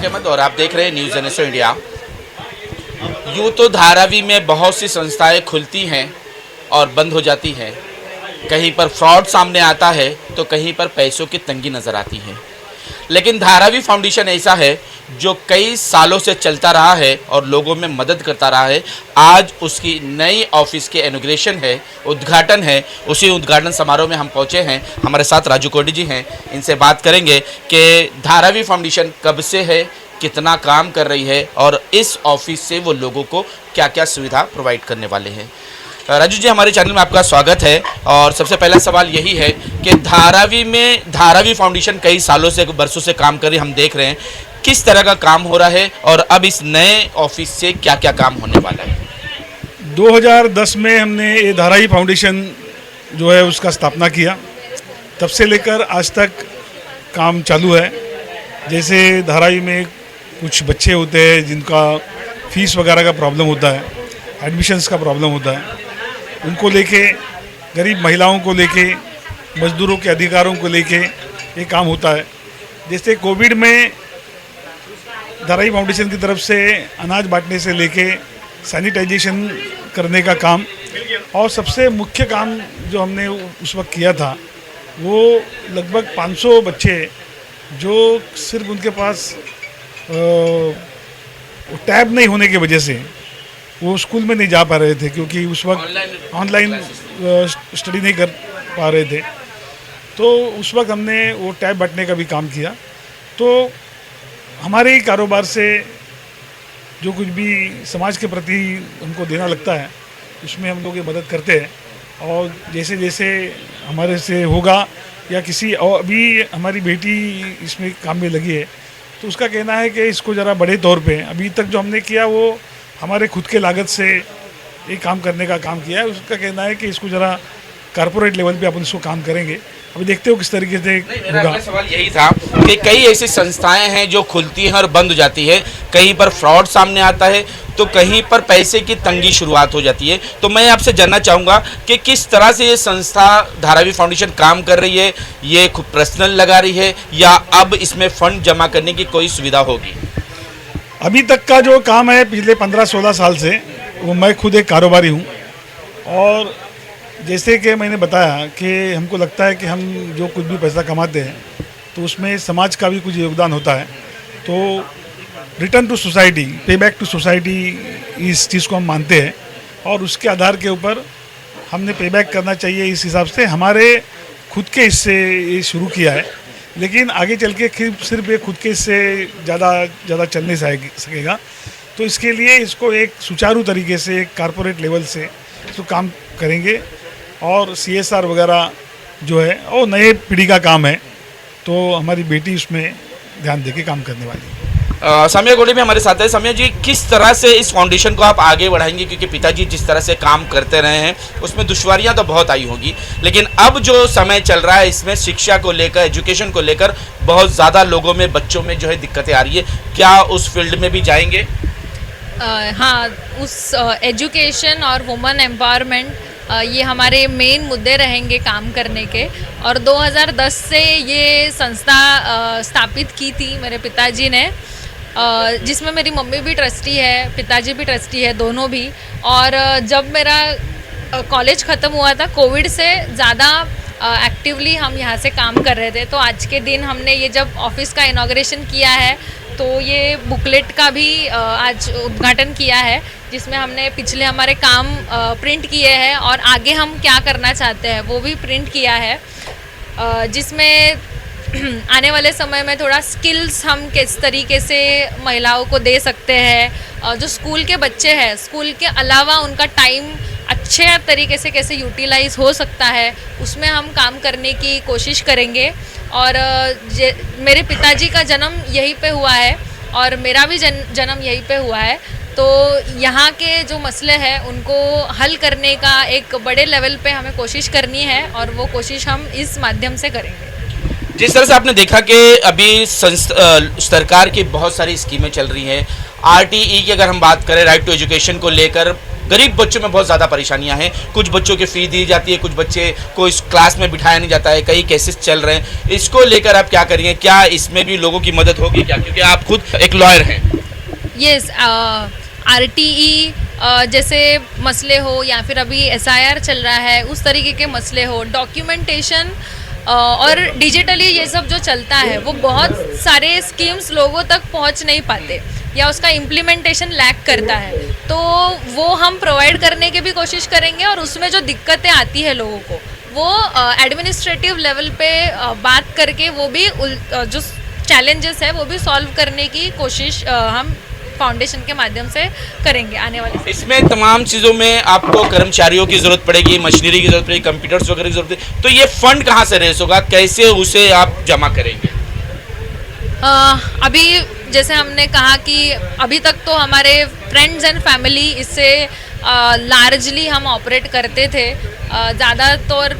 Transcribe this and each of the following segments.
इशफाक अहमद और आप देख रहे हैं न्यूज़ एनएसओ इंडिया। यूँ तो धारावी में बहुत सी संस्थाएं खुलती हैं और बंद हो जाती हैं, कहीं पर फ्रॉड सामने आता है तो कहीं पर पैसों की तंगी नज़र आती है। लेकिन धारावी फाउंडेशन ऐसा है जो कई सालों से चलता रहा है और लोगों में मदद करता रहा है। आज उसकी नई ऑफिस के इनॉग्रेशन है, उद्घाटन है। उसी उद्घाटन समारोह में हम पहुंचे हैं। हमारे साथ राजू कोडी जी हैं, इनसे बात करेंगे कि धारावी फाउंडेशन कब से है, कितना काम कर रही है और इस ऑफिस से वो लोगों को क्या क्या सुविधा प्रोवाइड करने वाले हैं। राजू जी, हमारे चैनल में आपका स्वागत है। और सबसे पहला सवाल यही है कि धारावी फाउंडेशन कई सालों से, बरसों से काम कर रही, हम देख रहे हैं किस तरह का काम हो रहा है और अब इस नए ऑफिस से क्या क्या काम होने वाला है। 2010 में हमने ये धारावी फाउंडेशन जो है उसका स्थापना किया। तब से लेकर आज तक काम चालू है। जैसे धारावी में कुछ बच्चे होते हैं जिनका फीस वगैरह का प्रॉब्लम होता है, एडमिशन्स का प्रॉब्लम होता है, उनको लेके, गरीब महिलाओं को लेके, मजदूरों के अधिकारों को लेके ये काम होता है। जैसे कोविड में धारावी फाउंडेशन की तरफ से अनाज बांटने से लेके सैनिटाइजेशन करने का काम, और सबसे मुख्य काम जो हमने उस वक्त किया था वो लगभग 500 बच्चे जो सिर्फ उनके पास टैब नहीं होने की वजह से वो स्कूल में नहीं जा पा रहे थे, क्योंकि उस वक्त ऑनलाइन स्टडी नहीं कर पा रहे थे। तो उस वक्त हमने वो टैब बांटने का भी काम किया। तो हमारे ही कारोबार से जो कुछ भी समाज के प्रति हमको देना लगता है उसमें हम लोग ये मदद करते हैं। और जैसे जैसे हमारे से होगा या किसी, और अभी हमारी बेटी इसमें काम में लगी है तो उसका कहना है कि इसको ज़रा बड़े तौर पे, अभी तक जो हमने किया वो हमारे खुद के लागत से ये काम करने का काम किया है। उसका कहना है कि इसको ज़रा कारपोरेट लेवल पे अपन इसको काम करेंगे। अभी देखते हो किस तरीके से होगा। मेरा सवाल यही था कि कई ऐसी संस्थाएं हैं जो खुलती हैं और बंद हो जाती है, कहीं पर फ्रॉड सामने आता है तो कहीं पर पैसे की तंगी शुरुआत हो जाती है। तो मैं आपसे जानना चाहूँगा कि किस तरह से ये संस्था धारावी फाउंडेशन काम कर रही है, ये खुद पर्सनल लगा रही है या अब इसमें फंड जमा करने की कोई सुविधा होगी? अभी तक का जो काम है पिछले 15-16 साल से, वो मैं खुद एक कारोबारी हूँ। और जैसे कि मैंने बताया कि हमको लगता है कि हम जो कुछ भी पैसा कमाते हैं तो उसमें समाज का भी कुछ योगदान होता है। तो रिटर्न टू सोसाइटी, पे बैक टू सोसाइटी, इस चीज़ को हम मानते हैं और उसके आधार के ऊपर हमने पे बैक करना चाहिए। इस हिसाब से हमारे खुद के हिस्से ये शुरू किया है, लेकिन आगे चल के सिर्फ ये खुद के हिस्से ज़्यादा चल नहीं सकेगा। तो इसके लिए इसको एक सुचारू तरीके से कारपोरेट लेवल से इसको काम करेंगे। और CSR वगैरह जो है वो नए पीढ़ी का काम है, तो हमारी बेटी उसमें ध्यान देके काम करने वाली है। सामिया गोडी भी हमारे साथ है। सामिया जी, किस तरह से इस फाउंडेशन को आप आगे बढ़ाएंगे, क्योंकि पिताजी जिस तरह से काम करते रहे हैं उसमें दुश्वारियां तो बहुत आई होगी, लेकिन अब जो समय चल रहा है इसमें शिक्षा को लेकर, एजुकेशन को लेकर बहुत ज़्यादा लोगों में, बच्चों में जो है दिक्कतें आ रही है, क्या उस फील्ड में भी जाएंगे? हाँ, उस एजुकेशन और वुमेन एम्पावरमेंट, ये हमारे मेन मुद्दे रहेंगे काम करने के। और 2010 से ये संस्था स्थापित की थी मेरे पिताजी ने, जिसमें मेरी मम्मी भी ट्रस्टी है, पिताजी भी ट्रस्टी है, दोनों भी। और जब मेरा कॉलेज ख़त्म हुआ था, कोविड से ज़्यादा एक्टिवली हम यहाँ से काम कर रहे थे। तो आज के दिन हमने ये जब ऑफिस का इनॉग्रेशन किया है तो ये बुकलेट का भी आज उद्घाटन किया है, जिसमें हमने पिछले हमारे काम प्रिंट किए हैं और आगे हम क्या करना चाहते हैं वो भी प्रिंट किया है, जिसमें आने वाले समय में थोड़ा स्किल्स हम किस तरीके से महिलाओं को दे सकते हैं। जो स्कूल के बच्चे हैं, स्कूल के अलावा उनका टाइम अच्छे तरीके से कैसे यूटिलाइज हो सकता है, उसमें हम काम करने की कोशिश करेंगे। और मेरे पिताजी का जन्म यहीं पे हुआ है और मेरा भी जन्म यहीं पे हुआ है। तो यहाँ के जो मसले हैं उनको हल करने का एक बड़े लेवल पे हमें कोशिश करनी है और वो कोशिश हम इस माध्यम से करेंगे। जिस तरह से आपने देखा कि अभी सरकार की बहुत सारी स्कीमें चल रही हैं, RTE की अगर हम बात करें, राइट टू एजुकेशन को लेकर गरीब बच्चों में बहुत ज़्यादा परेशानियां हैं। कुछ बच्चों की फ़ी दी जाती है, कुछ बच्चे को इस क्लास में बिठाया नहीं जाता है, कई केसेस चल रहे हैं। इसको लेकर आप क्या करेंगे? क्या इसमें भी लोगों की मदद होगी क्या? क्योंकि आप खुद एक लॉयर हैं। यस, आरटीई जैसे मसले हो या फिर अभी एसआईआर चल रहा है, उस तरीके के मसले हो, डॉक्यूमेंटेशन और डिजिटली ये सब जो चलता है वो बहुत सारे स्कीम्स लोगों तक पहुंच नहीं पाते या उसका इम्प्लीमेंटेशन लैक करता है, तो वो हम प्रोवाइड करने की भी कोशिश करेंगे। और उसमें जो दिक्कतें आती है लोगों को वो एडमिनिस्ट्रेटिव लेवल पे बात करके वो भी जो चैलेंजेस है वो भी सॉल्व करने की कोशिश हम फाउंडेशन के माध्यम से करेंगे आने वाले समय। इसमें तमाम चीज़ों में आपको कर्मचारियों की ज़रूरत पड़ेगी, मशीनरी की ज़रूरत पड़ेगी, कंप्यूटर्स वगैरह की ज़रूरत है, तो ये फंड कहाँ से रेस होगा? कैसे उसे आप जमा करेंगे? अभी जैसे हमने कहा कि अभी तक तो हमारे फ्रेंड्स एंड फैमिली इससे लार्जली हम ऑपरेट करते थे। ज़्यादातर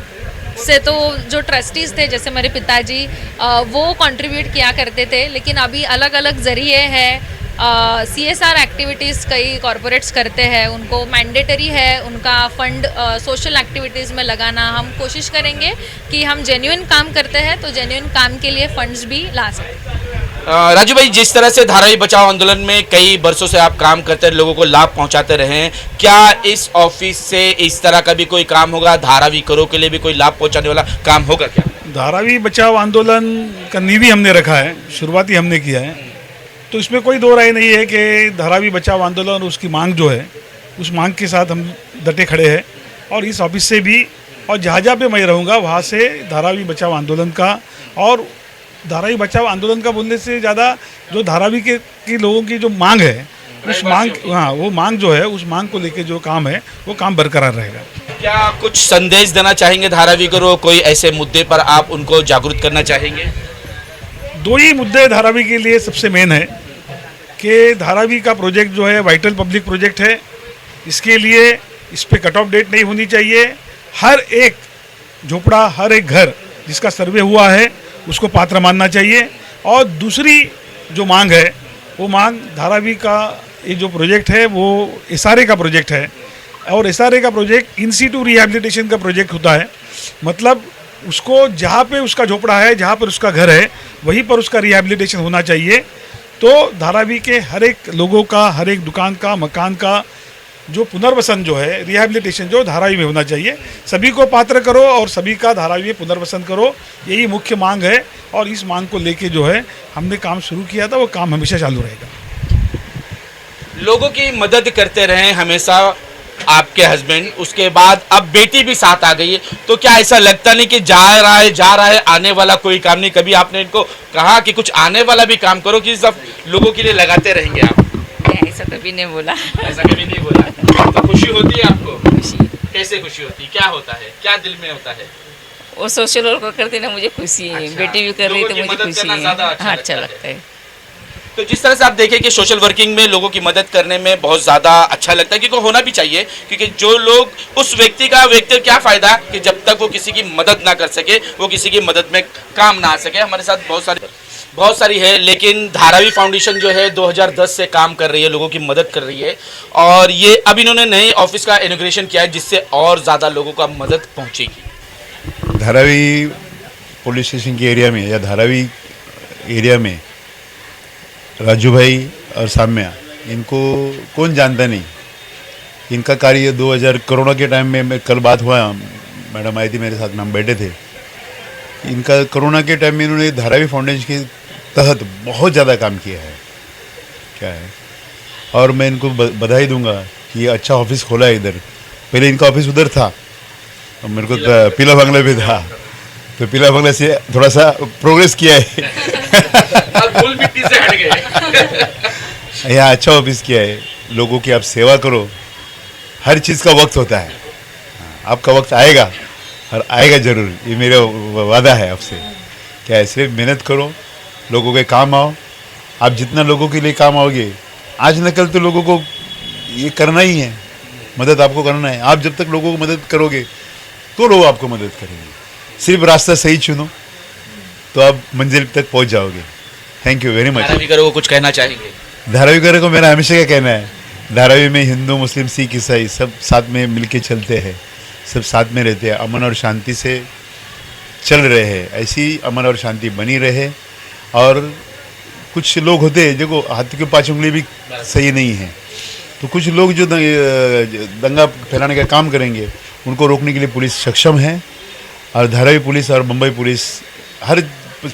से तो जो ट्रस्टीज़ थे जैसे मेरे पिताजी वो कंट्रीब्यूट किया करते थे, लेकिन अभी अलग अलग ज़रिए हैं। CSR एक्टिविटीज़ कई कॉरपोरेट्स करते हैं, उनको मैंडेटरी है उनका फंड सोशल एक्टिविटीज़ में लगाना। हम कोशिश करेंगे कि हम जेन्युइन काम करते हैं तो जेन्युइन काम के लिए फंड्स भी ला सकते हैं। राजू भाई, जिस तरह से धारावी बचाओ आंदोलन में कई वर्षों से आप काम करते हैं, लोगों को लाभ पहुंचाते रहे हैं, क्या इस ऑफिस से इस तरह का भी कोई काम होगा? धारावी करो के लिए भी कोई लाभ पहुंचाने वाला काम होगा क्या? धारावी बचाओ आंदोलन का नींव ही हमने रखा है, शुरुआती हमने किया है, तो इसमें कोई दो राय नहीं है कि धारावी बचाओ आंदोलन उसकी मांग जो है उस मांग के साथ हम डटे खड़े हैं। और इस ऑफिस से भी और जहाँ जहाँ पे मैं रहूँगा वहाँ से धारावी बचाओ आंदोलन का और धारावी बचाओ आंदोलन का बोलने से ज़्यादा जो धारावी के लोगों की जो मांग है उस मांग, हाँ, वो मांग जो है उस मांग को लेके जो काम है वो काम बरकरार रहेगा। क्या कुछ संदेश देना चाहेंगे धारावी को? कोई ऐसे मुद्दे पर आप उनको जागरूक करना चाहेंगे? दो ही मुद्दे धारावी के लिए सबसे मेन है कि धारावी का प्रोजेक्ट जो है वाइटल पब्लिक प्रोजेक्ट है, इसके लिए इस पर कट ऑफ डेट नहीं होनी चाहिए। हर एक झोपड़ा, हर एक घर जिसका सर्वे हुआ है उसको पात्र मानना चाहिए। और दूसरी जो मांग है वो मांग धारावी का ये जो प्रोजेक्ट है वो SRA का प्रोजेक्ट है और SRA का प्रोजेक्ट इन सीटू रिहैबिलिटेशन का प्रोजेक्ट होता है। मतलब उसको जहाँ पे उसका झोपड़ा है, जहाँ पर उसका घर है, वहीं पर उसका रिहैबिलिटेशन होना चाहिए। तो धारावी के हर एक लोगों का, हर एक दुकान का, मकान का जो पुनर्वसन जो है, रिहैबिलिटेशन जो धारावी में होना चाहिए। सभी को पात्र करो और सभी का धारावी में पुनर्वसन करो, यही मुख्य मांग है। और इस मांग को लेके जो है हमने काम शुरू किया था, वो काम हमेशा चालू रहेगा। लोगों की मदद करते रहे हमेशा आपके हस्बैंड, उसके बाद अब बेटी भी साथ आ गई है, तो क्या ऐसा लगता नहीं कि जा रहा है आने वाला कोई काम नहीं? कभी आपने इनको कहा कि कुछ आने वाला भी काम करो कि सब लोगों के लिए लगाते रहेंगे आप? ऐसा कभी नहीं बोला। ऐसा कभी नहीं बोला। तो खुशी होती है आपको? खुशी, कैसे खुशी होती है? क्या होता है, क्या दिल में होता है? वो सोशल वर्क करते ना, मुझे खुशी है। अच्छा, बेटी भी कर रही लोगों तो की मुझे मदद खुशी करना है। ज़्यादा अच्छा हाँ, लगता अच्छा है। लगता है। तो जिस तरह से आप देखें कि सोशल वर्किंग में लोगों की मदद करने में बहुत ज़्यादा अच्छा लगता है, क्योंकि होना भी चाहिए। क्योंकि जो लोग उस व्यक्ति क्या फ़ायदा कि जब तक वो किसी की मदद ना कर सके, वो किसी की मदद में काम ना आ सके। हमारे साथ बहुत सारी है, लेकिन धारावी फाउंडेशन जो है 2010 से काम कर रही है, लोगों की मदद कर रही है। और ये अब इन्होंने नए ऑफिस का इनॉग्रेशन किया है जिससे और ज़्यादा लोगों को मदद पहुँचेगी। धारावी पुलिस स्टेशन के एरिया में या धारावी एरिया में राजू भाई और साम्या, इनको कौन जानता नहीं। इनका कार्य 2000 कोरोना के टाइम में कल बात हुआ, मैडम आई थी मेरे साथ में, हम बैठे थे। इनका कोरोना के टाइम में इन्होंने धारावी फाउंडेशन के तहत बहुत ज़्यादा काम किया है, क्या है। और मैं इनको बधाई दूंगा कि अच्छा ऑफिस खोला है इधर। पहले इनका ऑफिस उधर था, मेरे को पीला बंगला भी था, तो पीला बंगला से थोड़ा सा प्रोग्रेस किया है। धूल मिट्टी से हट गए। यहाँ अच्छा ऑफिस किया है। लोगों की आप सेवा करो, हर चीज़ का वक्त होता है, आपका वक्त आएगा और आएगा ज़रूर, ये मेरा वादा है आपसे। क्या है, सिर्फ मेहनत करो, लोगों के काम आओ। आप जितना लोगों के लिए काम आओगे, आज न कल तो लोगों को ये करना ही है, मदद आपको करना है। आप जब तक लोगों को मदद करोगे तो लोग आपको मदद करेंगे। सिर्फ रास्ता सही चुनो तो आप मंजिल तक पहुंच जाओगे। Thank you very much. Dharavi को कुछ कहना चाहेंगे? धारावी को मेरा हमेशा क्या कहना है धारावी में हिंदू मुस्लिम सिख ईसाई सब साथ में मिलके चलते हैं, सब साथ में रहते हैं, अमन और शांति से चल रहे हैं। ऐसी अमन और शांति बनी रहे। और कुछ लोग होते हैं, देखो हाथ के 5 उंगली भी सही नहीं है, तो कुछ लोग जो दंगा फैलाने का काम करेंगे उनको रोकने के लिए पुलिस सक्षम है। और धारावी पुलिस और मुंबई पुलिस हर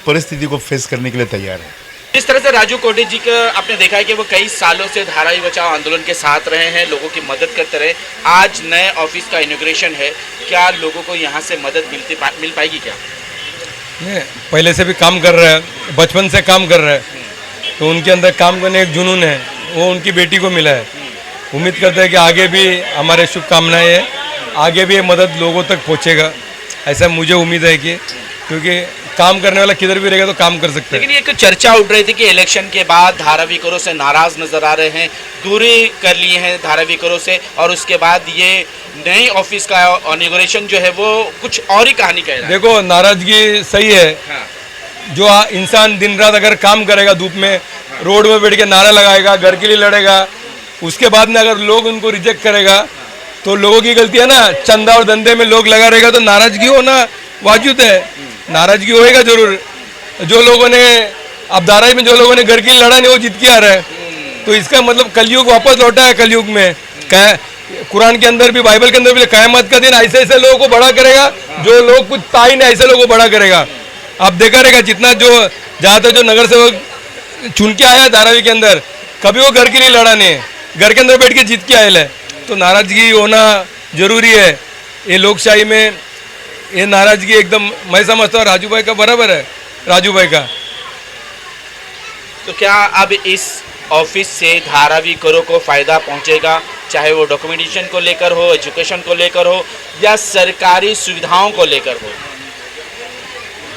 परिस्थिति को फेस करने के लिए तैयार है। जिस तरह से राजू कोटे जी का आपने देखा है कि वो कई सालों से धारावी बचाओ आंदोलन के साथ रहे हैं, लोगों की मदद करते रहे। आज नए ऑफिस का इनॉग्रेशन है, क्या लोगों को यहाँ से मदद मिल पाएगी क्या? नहीं, पहले से भी काम कर रहे हैं, बचपन से काम कर रहे हैं, तो उनके अंदर काम करने एक जुनून है, वो उनकी बेटी को मिला है। उम्मीद करते हैं कि आगे भी हमारे शुभकामनाएं हैं, आगे भी ये मदद लोगों तक पहुँचेगा, ऐसा मुझे उम्मीद है कि, क्योंकि काम करने वाला किधर भी रहेगा तो काम कर सकते हैं। लेकिन एक चर्चा उठ रही थी कि इलेक्शन के बाद धारावीकरों से नाराज नजर आ रहे हैं, दूरी कर लिए हैं धारावीकरों से, और उसके बाद ये नए ऑफिस का इनॉग्रेशन जो है वो कुछ और ही कहानी कह रहा है। देखो, नाराजगी सही है। हाँ। जो इंसान दिन रात अगर काम करेगा, धूप में रोड में बैठ के नारा लगाएगा, घर के लिए लड़ेगा, उसके बाद में अगर लोग उनको रिजेक्ट करेगा तो लोगों की गलती है ना। चंदा और धंधे में लोग लगा रहेगा तो नाराजगी होना वाजिब है, नाराजगी होएगा जरूर। जो लोगों ने अब धारावी में जो लोगों ने घर के लिए लड़ा नहीं वो जीत के आ रहा है, तो इसका मतलब कलयुग वापस लौटा है। कलयुग में कुरान के अंदर भी, बाइबल के अंदर भी क़यामत का दिन ऐसे ऐसे लोगों को बड़ा करेगा जो लोग कुछ ता ही नहीं, ऐसे लोगों को बड़ा करेगा। आप देखा रहेगा जितना जो ज़्यादातर जो नगर सेवक चुन के आया धारावी के अंदर, कभी वो घर के लिए लड़ा नहीं है, घर के अंदर बैठ के जीत के आयल है। तो नाराजगी होना जरूरी है ये लोकशाही में। ये नाराजगी एकदम मैं समझता हूँ राजू भाई का बराबर है, राजू भाई का। तो क्या अब इस ऑफिस से धारावीकरों को फायदा पहुंचेगा, चाहे वो डॉक्यूमेंटेशन को लेकर हो, एजुकेशन को लेकर हो, या सरकारी सुविधाओं को लेकर हो?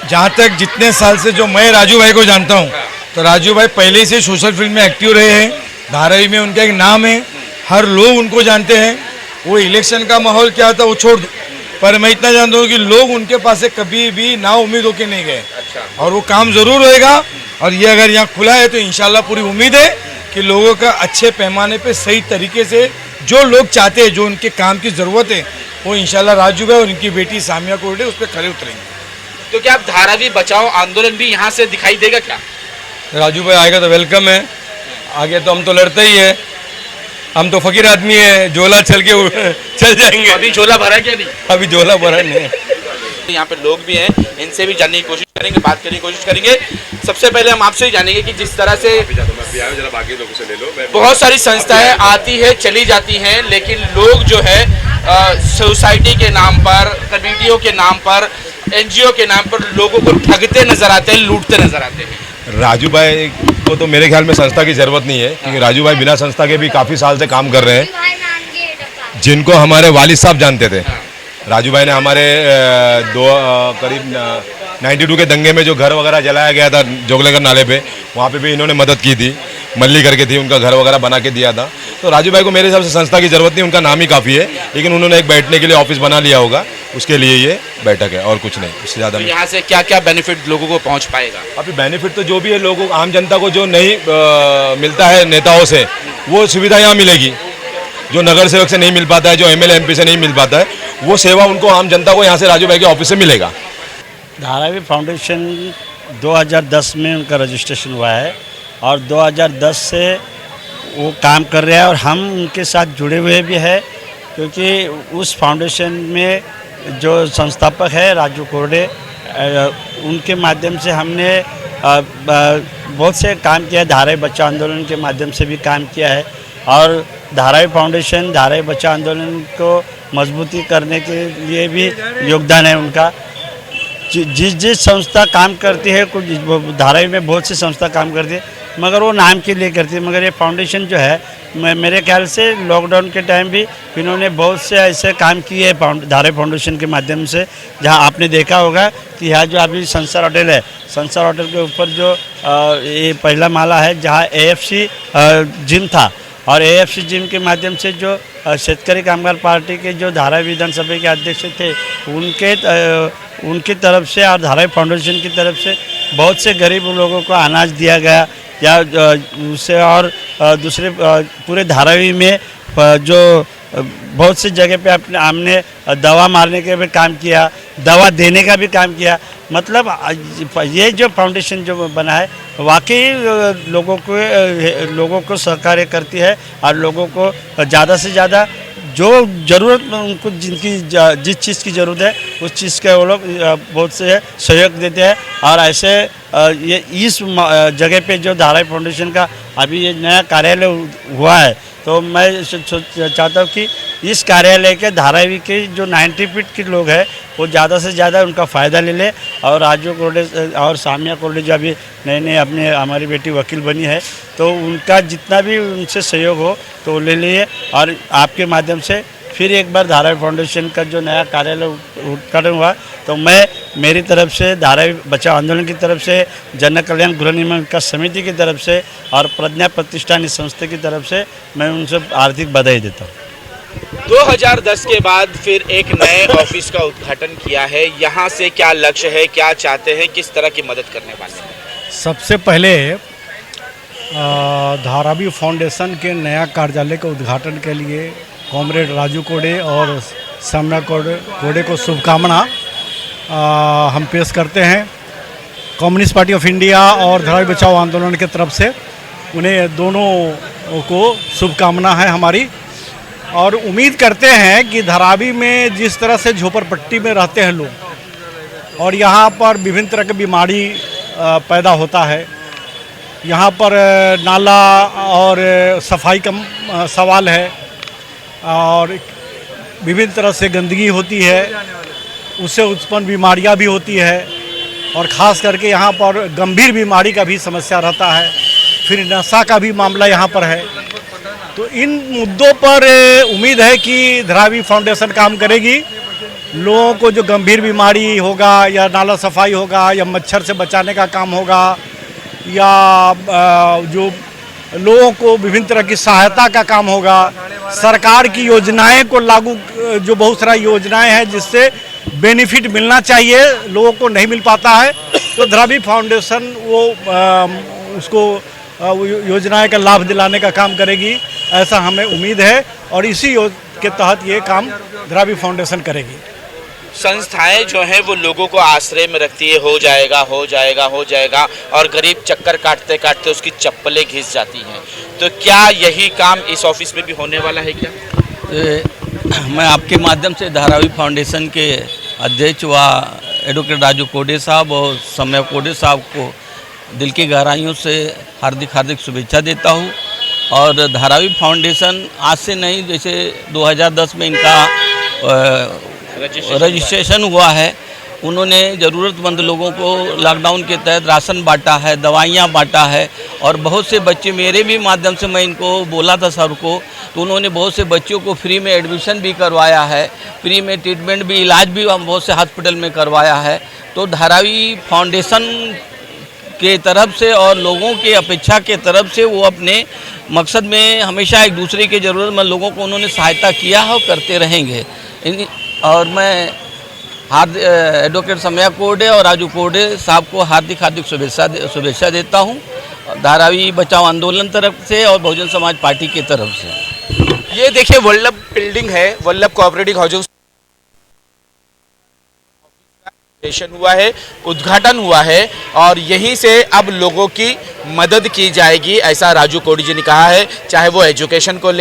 जहाँ तक जितने साल से जो मैं राजू भाई को जानता हूँ, तो राजू भाई पहले से सोशल फील्ड में एक्टिव रहे हैं। धारावी में उनका एक नाम है, हर लोग उनको जानते हैं। वो इलेक्शन का माहौल क्या था वो छोड़ दो, पर मैं इतना जानता हूँ कि लोग उनके पास से कभी भी ना उम्मीद होके नहीं गए। और वो काम ज़रूर होएगा। और ये अगर यहाँ खुला है तो इंशाल्लाह पूरी उम्मीद है कि लोगों का अच्छे पैमाने पे सही तरीके से जो लोग चाहते हैं, जो उनके काम की ज़रूरत है, वो इंशाल्लाह राजू भाई और उनकी बेटी सामिया कोरडे उस पर खड़े उतरेंगे। तो क्या अब धारावी बचाओ आंदोलन भी यहाँ से दिखाई देगा क्या? राजू भाई आएगा तो वेलकम है, आगे तो हम तो लड़ते ही है, हम तो फकीर आदमी है, झोला चल जाएंगे। अभी झोला भरा क्या नहीं? अभी झोला भरा नहीं है। यहाँ पे लोग भी हैं, इनसे भी जानने की कोशिश करेंगे, बात करने की कोशिश करेंगे। सबसे पहले हम आपसे ही जानेंगे कि जिस तरह से बहुत सारी संस्थाएं आती है चली जाती हैं, लेकिन लोग जो है सोसाइटी के नाम पर, कमेटियों के नाम पर, एनजीओ के नाम पर लोगों को ठगते नजर आते हैं, लूटते नजर आते हैं। राजू भाई को तो मेरे ख्याल में संस्था की ज़रूरत नहीं है, क्योंकि राजू भाई बिना संस्था के भी काफ़ी साल से काम कर रहे हैं, जिनको हमारे वालिद साहब जानते थे। राजू भाई ने हमारे करीब 92 के दंगे में जो घर वगैरह जलाया गया था जोगलेकर नाले पे, वहाँ पे भी इन्होंने मदद की थी, मल्ली करके थी, उनका घर वगैरह बना के दिया था। तो राजू भाई को मेरे हिसाब से संस्था की ज़रूरत नहीं, उनका नाम ही काफ़ी है, लेकिन उन्होंने एक बैठने के लिए ऑफिस बना लिया होगा, उसके लिए ये बैठक है और कुछ नहीं, उससे ज़्यादा। तो यहाँ से क्या क्या बेनिफिट लोगों को पहुँच पाएगा? अभी बेनिफिट तो जो भी है, लोगों आम जनता को जो नहीं मिलता है नेताओं से, वो सुविधा यहाँ मिलेगी। जो नगर सेवक से नहीं मिल पाता है, जो एमएलए एमपी से नहीं मिल पाता है, वो सेवा उनको आम जनता को यहाँ से राजू भाई के ऑफिस से मिलेगा। धारावी फाउंडेशन 2010 में उनका रजिस्ट्रेशन हुआ है और 2010 से वो काम कर रहे हैं और हम उनके साथ जुड़े हुए भी हैं, क्योंकि उस फाउंडेशन में जो संस्थापक है राजू कोरडे, उनके माध्यम से हमने बहुत से काम किया है। धारावी बचाओ आंदोलन के माध्यम से भी काम किया है और धारावी फाउंडेशन धारावी बचाओ आंदोलन को मजबूती करने के लिए भी योगदान है उनका। जिस संस्था काम करती है, कुछ धारावी में बहुत सी संस्था काम करती है, मगर वो नाम के लिए करती है। मगर ये फाउंडेशन जो है, मेरे ख्याल से लॉकडाउन के टाइम भी इन्होंने बहुत से ऐसे काम किए हैं धारावी फाउंडेशन के माध्यम से। जहां आपने देखा होगा कि यहाँ जो अभी संसार होटल है, संसार होटल के ऊपर जो ये पहला माला है, जहाँ AFC जिम था, और AFC जिम के माध्यम से जो शेतकरी कामगार पार्टी के जो धारावी विधानसभा के अध्यक्ष थे, उनकी तरफ से और धारावी फाउंडेशन की तरफ से बहुत से गरीब लोगों को अनाज दिया गया या उससे, और दूसरे पूरे धारावी में जो बहुत सी जगह पे अपने हमने दवा मारने का भी काम किया, दवा देने का भी काम किया। मतलब ये जो फाउंडेशन जो बना है वाकई लोगों को सहकार्य करती है और लोगों को ज़्यादा से ज़्यादा जो ज़रूरत उनको जिस चीज़ की ज़रूरत है उस चीज़ का वो लोग बहुत से सहयोग देते हैं। और ऐसे ये इस जगह पे जो धारावी फाउंडेशन का अभी ये नया कार्यालय हुआ है, तो मैं चाहता हूँ कि इस कार्यालय के धारावी के जो 90 फीट के लोग हैं वो ज़्यादा से ज़्यादा उनका फ़ायदा ले ले। और राजू कोरडे और सामिया कोरडे जो अभी नए अपने हमारी बेटी वकील बनी है, तो उनका जितना भी उनसे सहयोग हो तो ले लिए। और आपके माध्यम से फिर एक बार धारावी फाउंडेशन का जो नया कार्यालय उद्घाटन हुआ, तो मैं मेरी तरफ से धारावी बचाओ आंदोलन की तरफ से, जन कल्याण गृह निर्माण विकास समिति की तरफ से और प्रज्ञा प्रतिष्ठान इस संस्था की तरफ से मैं उनसे आर्थिक बधाई देता हूँ। 2010 के बाद फिर एक नए ऑफिस का उद्घाटन किया है। यहाँ से क्या लक्ष्य है, क्या चाहते हैं, किस तरह की मदद करने वाले हैं? सबसे पहले धारावी फाउंडेशन के नया कार्यालय के उद्घाटन के लिए कॉमरेड राजू कोरडे और साम्या कोरडे को शुभकामना हम पेश करते हैं। कम्युनिस्ट पार्टी ऑफ इंडिया और धारावी बचाओ आंदोलन की तरफ से उन्हें दोनों को शुभकामना है हमारी। और उम्मीद करते हैं कि धारावी में जिस तरह से झोपड़पट्टी में रहते हैं लोग और यहाँ पर विभिन्न तरह की बीमारी पैदा होता है, यहाँ पर नाला और सफाई का सवाल है और विभिन्न तरह से गंदगी होती है, उससे उत्पन्न बीमारियाँ भी होती है और ख़ास करके यहाँ पर गंभीर बीमारी का भी समस्या रहता है, फिर नशा का भी मामला यहाँ पर है। तो इन मुद्दों पर उम्मीद है कि धारावी फाउंडेशन काम करेगी। लोगों को जो गंभीर बीमारी होगा या नाला सफाई होगा या मच्छर से बचाने का काम होगा या जो लोगों को विभिन्न तरह की सहायता का काम होगा, सरकार की योजनाएं को लागू, जो बहुत सारा योजनाएं हैं जिससे बेनिफिट मिलना चाहिए लोगों को नहीं मिल पाता है, तो धारावी फाउंडेशन वो उसको योजनाएं का लाभ दिलाने का काम करेगी, ऐसा हमें उम्मीद है। और इसी के तहत ये काम धारावी फाउंडेशन करेगी। संस्थाएं जो हैं वो लोगों को आश्रय में रखती है, हो जाएगा हो जाएगा हो जाएगा, और गरीब चक्कर काटते काटते उसकी चप्पलें घिस जाती हैं। तो क्या यही काम इस ऑफिस में भी होने वाला है क्या? मैं आपके माध्यम से धारावी फाउंडेशन के अध्यक्ष व एडवोकेट राजू कोरडे साहब और साम्या कोरडे साहब को दिल की गहराइयों से हार्दिक शुभेच्छा देता हूँ। और धारावी फाउंडेशन आज से नहीं, जैसे 2010 में इनका रजिस्ट्रेशन हुआ है, उन्होंने ज़रूरतमंद लोगों को लॉकडाउन के तहत राशन बांटा है, दवाइयाँ बांटा है और बहुत से बच्चे, मेरे भी माध्यम से मैं इनको बोला था सर को, तो उन्होंने बहुत से बच्चों को फ्री में एडमिशन भी करवाया है, फ्री में ट्रीटमेंट भी, इलाज भी हम बहुत से हॉस्पिटल में करवाया है। तो धारावी फाउंडेशन के तरफ से और लोगों के अपेक्षा के तरफ से वो अपने मकसद में हमेशा एक दूसरे के ज़रूरतमंद लोगों को उन्होंने सहायता किया है और करते रहेंगे। और मैं एडवोकेट साम्या कोरडे और राजू कोरडे साहब को हार्दिक शुभेच्छा देता हूं, धारावी बचाओ आंदोलन तरफ से और बहुजन समाज पार्टी की तरफ से। ये देखिए वल्लभ बिल्डिंग है, वल्लभ कोऑपरेटिव हाउसिंग हुआ है, उद्घाटन हुआ है और यहीं से अब लोगों की मदद की जाएगी, ऐसा राजू कोरडे जी ने कहा है। चाहे वो एजुकेशन को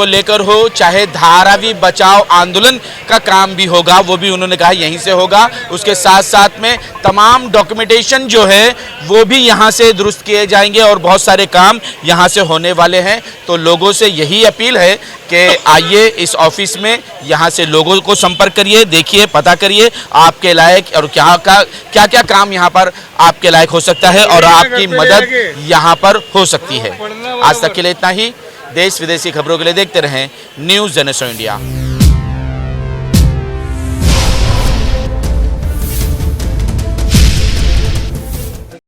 लेकर हो, चाहे धारावी बचाओ आंदोलन का काम भी होगा, वो भी उन्होंने कहा यहीं से होगा। उसके साथ साथ में तमाम डॉक्यूमेंटेशन जो है वो भी यहाँ से दुरुस्त किए जाएंगे और बहुत सारे काम यहाँ से होने वाले हैं। तो लोगों से यही अपील है कि आइए इस ऑफिस में, यहाँ से लोगों को संपर्क करिए, देखिए, पता करिए आपके लायक और क्या क्या काम यहाँ पर आपके लायक हो सकता है और आपकी मदद यहाँ पर हो सकती है। आज तक के लिए इतना ही। देश विदेशी खबरों के लिए देखते रहें न्यूज़ जनरेशन इंडिया।